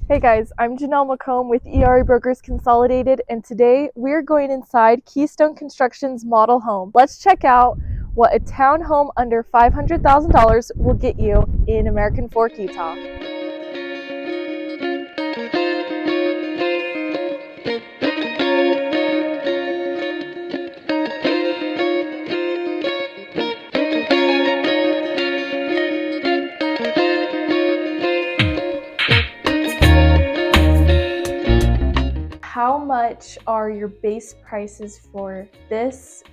Hey guys, I'm Jenelle McColm with ERA Brokers Consolidated, and today we're going inside Keystone Construction's model home. Let's check out what a townhome under $500,000 will get you in American Fork, Utah. How much are your base prices for this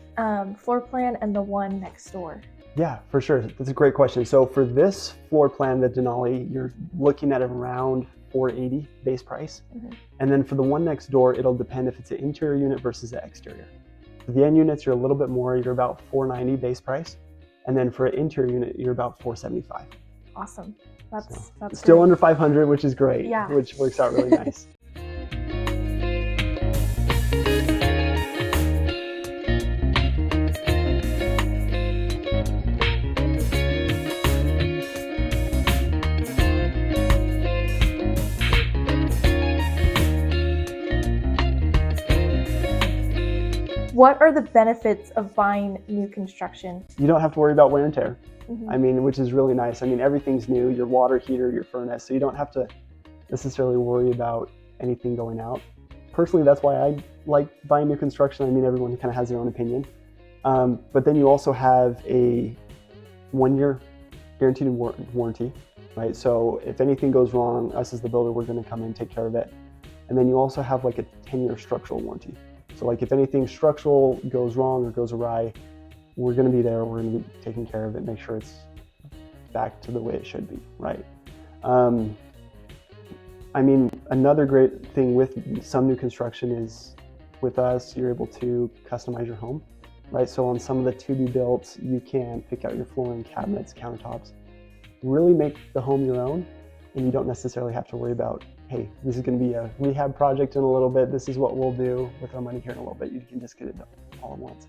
floor plan and the one next door? Yeah, for sure. That's a great question. So for this floor plan, the Denali, you're looking at around $480 base price. And then for the one next door, it'll depend if it's an interior unit versus an exterior. For the end units, you're a little bit more, you're about $490 base price. And then for an interior unit, you're about $475. Awesome. That's still great. under 500, which is great, Yeah. which works out really nice. What are the benefits of buying new construction? You don't have to worry about wear and tear. I mean, which is really nice. I mean, everything's new, your water heater, your furnace, so you don't have to necessarily worry about anything going out. Personally, that's why I like buying new construction. I mean, everyone kind of has their own opinion. But then you also have a 1-year guaranteed warranty, right? So if anything goes wrong, us as the builder, we're gonna come in and take care of it. And then you also have like a 10-year structural warranty. So like if anything structural goes wrong or goes awry, we're gonna be there, we're gonna be taking care of it, make sure it's back to the way it should be, right? I mean, another great thing with some new construction is with us, you're able to customize your home, right? So on some of the to-be-built, you can pick out your flooring, cabinets, countertops, really make the home your own, and you don't necessarily have to worry about, hey, this is going to be a rehab project in a little bit. This is what we'll do with our money here in a little bit. You can just get it done all at once.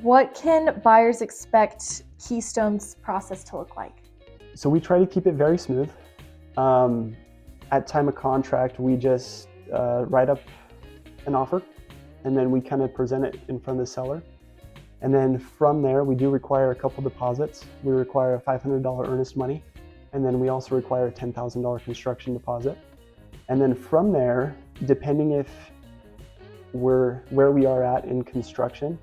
What can buyers expect Keystone's process to look like? So we try to keep it very smooth. At time of contract, we just write up an offer, and then we kind of present it in front of the seller. And then from there, we do require a couple deposits. We require a $500 earnest money, and then we also require a $10,000 construction deposit. And then from there, depending if where we are at in construction,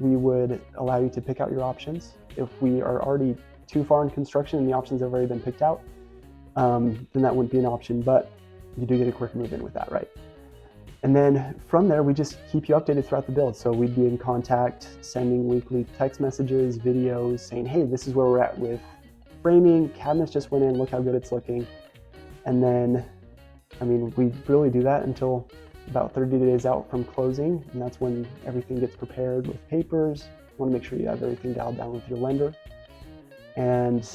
we would allow you to pick out your options. If we are already too far in construction and the options have already been picked out, then that wouldn't be an option, but you do get a quick move in with that, right? And then from there, we just keep you updated throughout the build. So we'd be in contact, sending weekly text messages, videos, saying, hey, this is where we're at with framing, cabinets just went in, look how good it's looking. And then, I mean, we really do that until about 30 days out from closing, and that's when everything gets prepared with papers. You want to make sure you have everything dialed down with your lender, and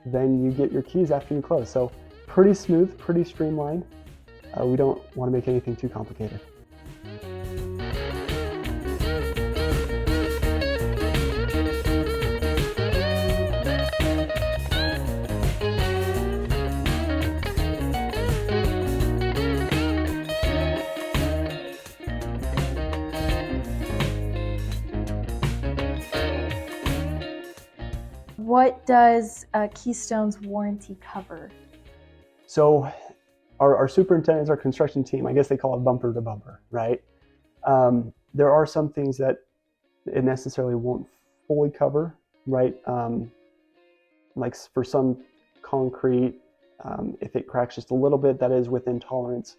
then you get your keys after you close. So pretty smooth, pretty streamlined. We don't want to make anything too complicated. What does Keystone's warranty cover? So our superintendents, our construction team, I guess they call it bumper to bumper, right? There are some things that it necessarily won't fully cover, right? Like for some concrete, if it cracks just a little bit, that is within tolerance.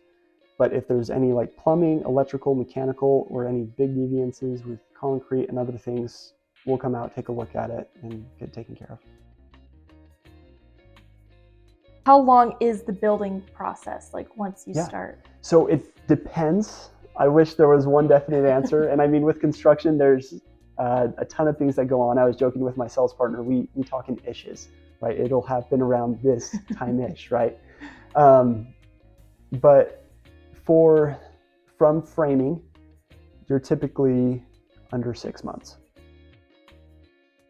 But if there's any like plumbing, electrical, mechanical, or any big deviances with concrete and other things, we'll come out, take a look at it, and get taken care of. How long is the building process, like once you start? So it depends I wish there was one definite answer. And I mean, with construction, there's a ton of things that go on. I was joking with my sales partner. We talk in ishes, right? It'll happen around this time-ish, right? But from framing, you're typically under 6 months.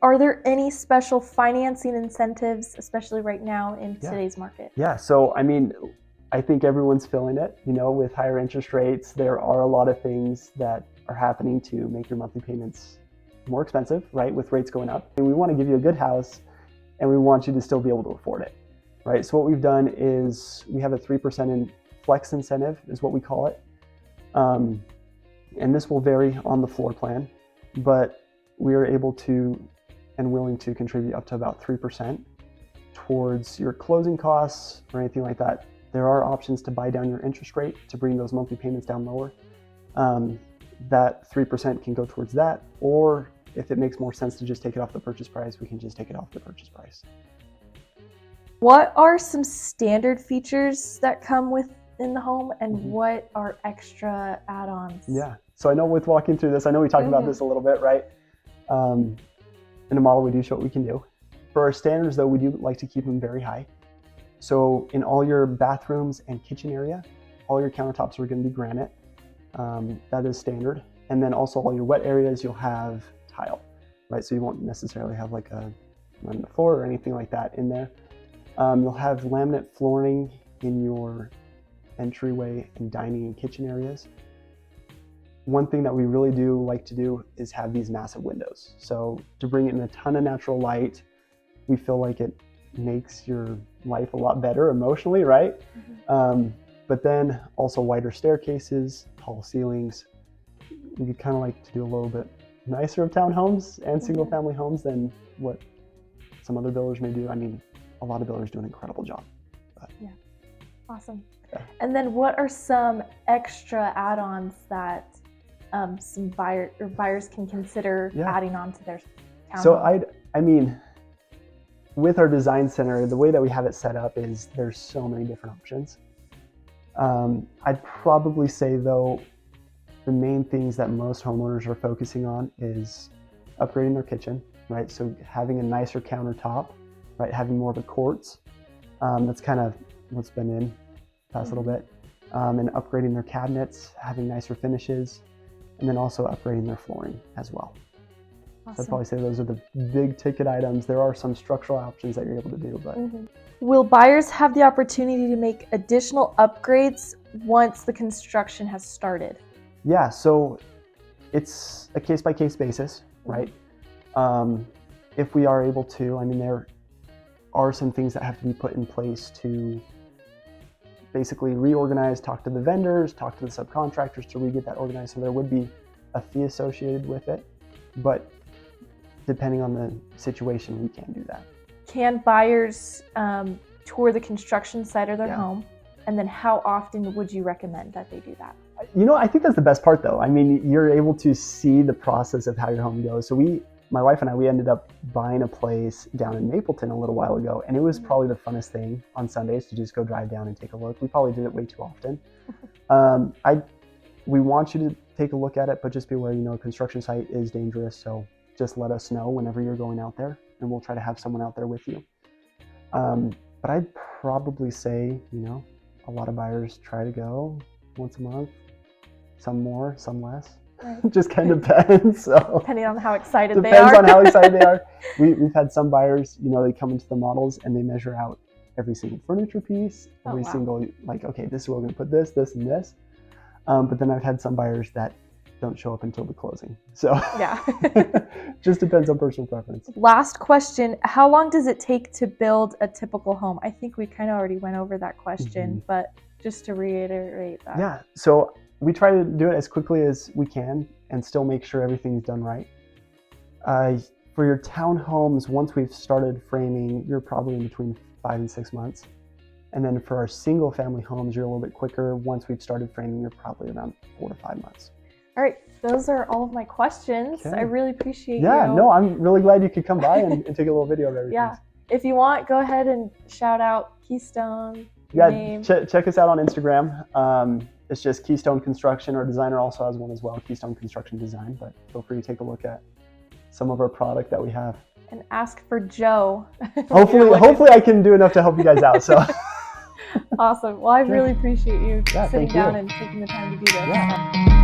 Are there any special financing incentives, especially right now in today's market? Yeah, so I mean, I think everyone's feeling it, with higher interest rates. There are a lot of things that are happening to make your monthly payments more expensive, right? With rates going up. And we want to give you a good house and we want you to still be able to afford it, right? So what we've done is we have a 3% in flex incentive is what we call it. And this will vary on the floor plan, but we are able to and willing to contribute up to about 3% towards your closing costs or anything like that. There are options to buy down your interest rate to bring those monthly payments down lower. That 3% can go towards that, or if it makes more sense to just take it off the purchase price, we can just take it off the purchase price. What are some standard features that come within the home, and what are extra add-ons? Yeah, so I know with walking through this, I know we talked about this a little bit, right? In a model, we do show what we can do. For our standards though, we do like to keep them very high. So in all your bathrooms and kitchen area, all your countertops are going to be granite. That is standard. And then also all your wet areas, you'll have tile, right? So you won't necessarily have like a on the floor or anything like that in there. You'll have laminate flooring in your entryway and dining and kitchen areas. One thing that we really do like to do is have these massive windows. So to bring in a ton of natural light, we feel like it makes your life a lot better emotionally, right? But then also wider staircases, tall ceilings. We kind of like to do a little bit nicer of townhomes and single family homes than what some other builders may do. I mean, a lot of builders do an incredible job. But, yeah, awesome. Yeah. And then what are some extra add-ons that some buyers can consider adding on to their townhome? So I mean, with our design center, the way that we have it set up is there's so many different options. I'd probably say though, the main things that most homeowners are focusing on is upgrading their kitchen, right? So having a nicer countertop, right? Having more of a quartz. That's kind of what's been in the past little bit. And upgrading their cabinets, having nicer finishes, and then also upgrading their flooring as well. Awesome. So I'd probably say those are the big ticket items. There are some structural options that you're able to do, but. Will buyers have the opportunity to make additional upgrades once the construction has started? Yeah, so it's a case-by-case basis, right? If we are able to, I mean, there are some things that have to be put in place to basically reorganize, talk to the vendors, talk to the subcontractors to re-get that organized. So there would be a fee associated with it, but depending on the situation, we can do that. Can buyers tour the construction site of their home? And then how often would you recommend that they do that? I think that's the best part though. I mean, you're able to see the process of how your home goes. So my wife and I, we ended up buying a place down in Mapleton a little while ago, and it was probably the funnest thing on Sundays to just go drive down and take a look. We probably did it way too often. We want you to take a look at it, but just be aware, a construction site is dangerous. So just let us know whenever you're going out there, and we'll try to have someone out there with you. But I'd probably say, a lot of buyers try to go once a month, some more, some less. Right. Just kind of depends. So depending on how excited they are. Depends on how excited they are. We've had some buyers, they come into the models and they measure out every single furniture piece, every single, okay, this is where we're going to put this, this, and this. But then I've had some buyers that don't show up until the closing. So yeah, just depends on personal preference. Last question, how long does it take to build a typical home? I think we kind of already went over that question, but just to reiterate that. Yeah, so we try to do it as quickly as we can and still make sure everything's done right. For your townhomes, once we've started framing, you're probably in between 5 and 6 months. And then for our single family homes, you're a little bit quicker. Once we've started framing, you're probably around 4 to 5 months. All right, those are all of my questions. Okay. I really appreciate you. Yeah, no, I'm really glad you could come by and take a little video of everything. Yeah, if you want, go ahead and shout out Keystone. Check us out on Instagram. It's just Keystone Construction. Our designer also has one as well, Keystone Construction Design, but feel free to take a look at some of our product that we have. And ask for Joe. Hopefully I can do enough to help you guys out. So awesome. Well, I really appreciate you sitting thank down you. and taking the time to do this. Yeah.